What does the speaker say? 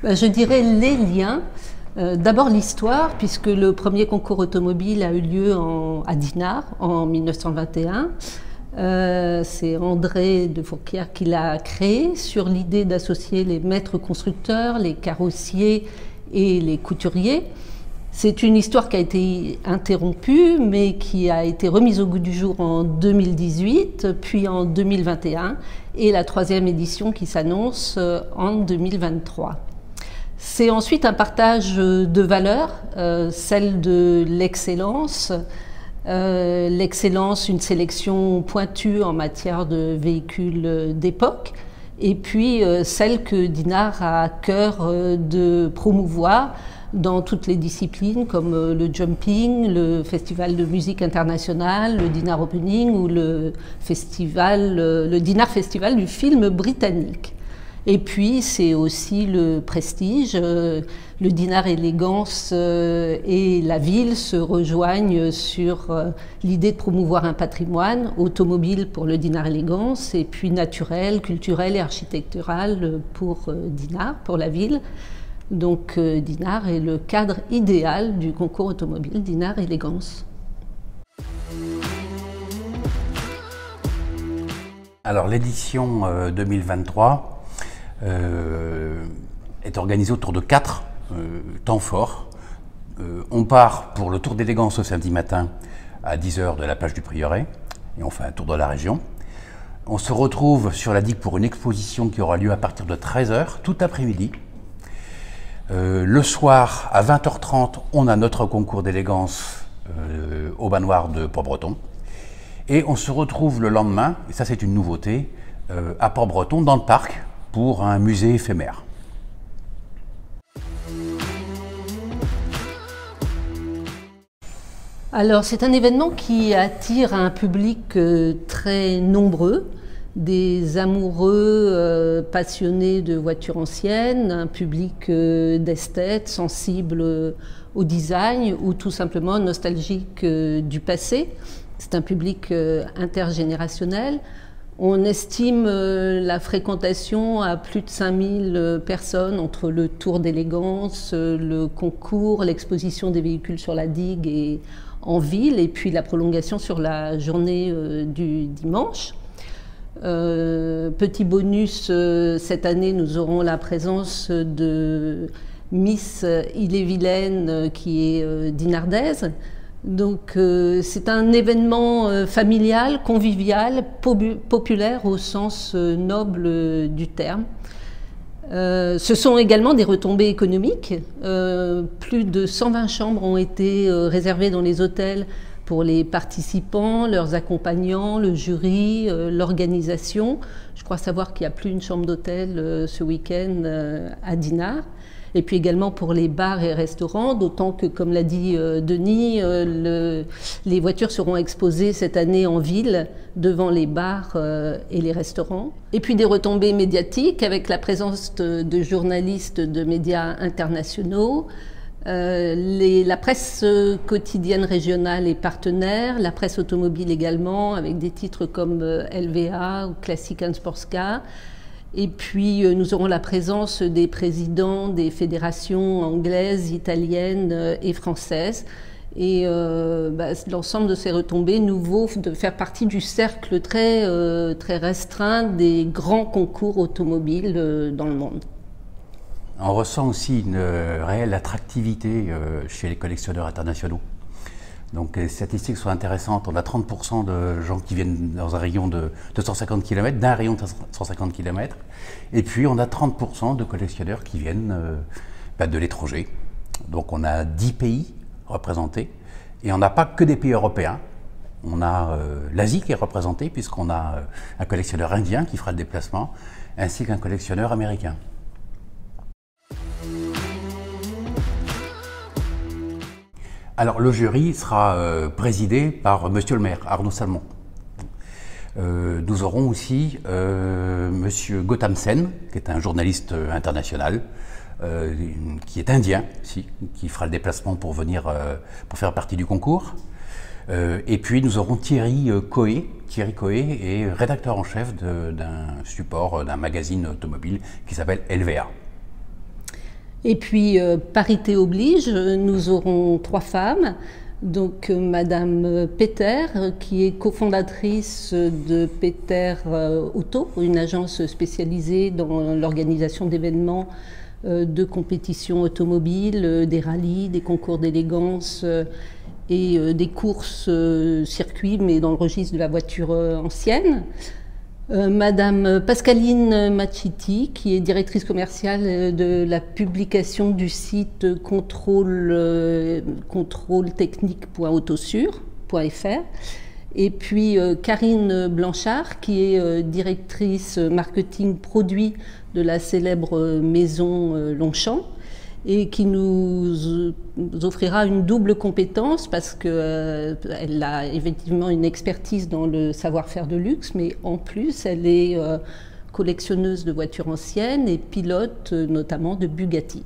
Je dirais les liens. D'abord l'histoire, puisque le premier concours automobile a eu lieu à Dinard en 1921. C'est André de Fourquière qui l'a créé sur l'idée d'associer les maîtres constructeurs, les carrossiers et les couturiers. C'est une histoire qui a été interrompue, mais qui a été remise au goût du jour en 2018, puis en 2021, et la troisième édition qui s'annonce en 2023. C'est ensuite un partage de valeurs, celle de l'excellence. L'excellence, une sélection pointue en matière de véhicules d'époque, et puis celle que Dinard a à cœur de promouvoir dans toutes les disciplines comme le jumping, le festival de musique internationale, le Dinard Opening ou le Dinard Festival du film britannique. Et puis c'est aussi le prestige, le Dinard Élégance et la ville se rejoignent sur l'idée de promouvoir un patrimoine automobile pour le Dinard Élégance et puis naturel, culturel et architectural pour Dinard, pour la ville. Donc Dinard est le cadre idéal du concours automobile Dinard Élégance. Alors l'édition 2023 est organisée autour de 4 temps forts. On part pour le tour d'élégance au samedi matin à 10 h de la plage du Prieuré et on fait un tour de la région. On se retrouve sur la digue pour une exposition qui aura lieu à partir de 13 h tout après-midi. Le soir à 20 h 30, on a notre concours d'élégance au Manoir de Port-Breton. Et on se retrouve le lendemain, et ça c'est une nouveauté, à Port-Breton dans le parc pour un musée éphémère. Alors c'est un événement qui attire un public très nombreux, des amoureux passionnés de voitures anciennes, un public d'esthètes sensibles au design ou tout simplement nostalgique du passé. C'est un public intergénérationnel. On estime la fréquentation à plus de 5000 personnes entre le tour d'élégance, le concours, l'exposition des véhicules sur la digue et en ville, et puis la prolongation sur la journée du dimanche. Petit bonus, cette année, nous aurons la présence de Miss Ille-et-Vilaine qui est dinardaise. Donc c'est un événement familial, convivial, populaire au sens noble du terme. Ce sont également des retombées économiques. Plus de 120 chambres ont été réservées dans les hôtels pour les participants, leurs accompagnants, le jury, l'organisation. Je crois savoir qu'il n'y a plus une chambre d'hôtel ce week-end à Dinard. Et puis également pour les bars et restaurants, d'autant que, comme l'a dit Denis, les voitures seront exposées cette année en ville, devant les bars et les restaurants. Et puis des retombées médiatiques avec la présence de journalistes de médias internationaux, la presse quotidienne régionale et partenaire, la presse automobile également, avec des titres comme LVA ou Classic and Sports Car. Et puis nous aurons la présence des présidents des fédérations anglaises, italiennes et françaises. Et l'ensemble de ces retombées nous vaut de faire partie du cercle très restreint des grands concours automobiles dans le monde. On ressent aussi une réelle attractivité chez les collectionneurs internationaux. Donc les statistiques sont intéressantes. On a 30% de gens qui viennent dans un rayon de 250 km, d'un rayon de 150 km. Et puis on a 30% de collectionneurs qui viennent de l'étranger. Donc on a 10 pays représentés. Et on n'a pas que des pays européens. On a l'Asie qui est représentée, puisqu'on a un collectionneur indien qui fera le déplacement, ainsi qu'un collectionneur américain. Alors le jury sera présidé par Monsieur le maire, Arnaud Salmon. Nous aurons aussi Monsieur Gautam Sen, qui est un journaliste international, qui est indien aussi, qui fera le déplacement pour venir pour faire partie du concours. Et puis nous aurons Thierry Coé. Thierry Coé est rédacteur en chef d'un support, d'un magazine automobile qui s'appelle LVA. Et puis, parité oblige, nous aurons 3 femmes. Donc, Madame Peter, qui est cofondatrice de Peter Auto, une agence spécialisée dans l'organisation d'événements de compétitions automobiles, des rallyes, des concours d'élégance et des courses circuits, mais dans le registre de la voiture ancienne. Madame Pascaline Machiti, qui est directrice commerciale de la publication du site contrôletechnique.autosur.fr. Et puis Karine Blanchard, qui est directrice marketing produit de la célèbre maison Longchamp, et qui nous offrira une double compétence parce qu'elle a effectivement une expertise dans le savoir-faire de luxe, mais en plus elle est collectionneuse de voitures anciennes et pilote notamment de Bugatti.